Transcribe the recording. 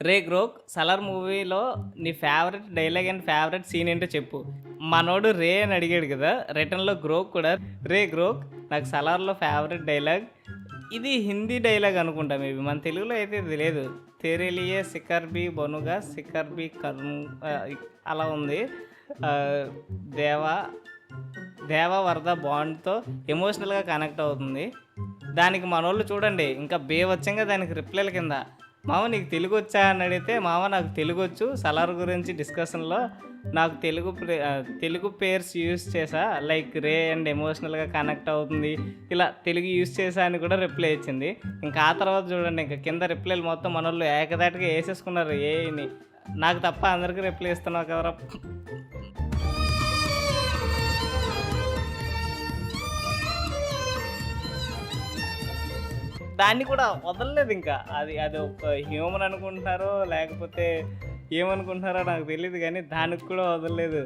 రే Grok 'Salaar' మూవీలో నీ favourite dialogue and favourite scene ఏంటో చెప్పు. మనోడు రే అని అడిగాడు కదా! రిటర్న్‌లో గ్రోక్ కూడా రే గ్రోక్ నాకు 'సలార్‌లో' ఫేవరెట్ డైలాగ్ ఇది హిందీ డైలాగ్ అనుకుంటా మేబీ. మన తెలుగులో అయితే ఇది లేదు. 'తేరే లియే సికర్ భీ బనుగా సికర్ భీ కरूँ' అలా ఉంది. ఆహ్, దేవా దేవా వరద బాండ్‌తో ఎమోషనల్‌గా కనెక్ట్ అవుతుంది. దానికి మనోళ్ళు చూడండి ఇంకా బీభత్సంగా దానికి రిప్లైల కింద మామ నీకు తెలుగొచ్చా అని అడిగితే, మామ నాకు తెలుగొచ్చు. 'సలార్' గురించి డిస్కషన్‌లో నాకు తెలుగు పేర్స్ యూజ్ చేశా. లైక్ రే అండ్ ఎమోషనల్‌గా కనెక్ట్ అవుతుంది. ఇలా తెలుగు యూజ్ చేశా అని కూడా రిప్లై ఇచ్చింది. ఇంకా ఆ తర్వాత చూడండి ఇంక కింద రిప్లైలు మొత్తం మనోళ్ళు ఏకధాటిగా ఏసేసుకున్నారు ఏఐని. నాకు తప్ప అందరికి రిప్లై ఇస్తున్నావు కదరా! దాన్ని కూడా వదలలేదింకా. అది ఒక హ్యూమన్ అనుకుంటున్నారో, లేకపోతే ఏమనుకుంటున్నారో నాకు తెలీదు గానీ, దానికి కూడా వదలలేదు.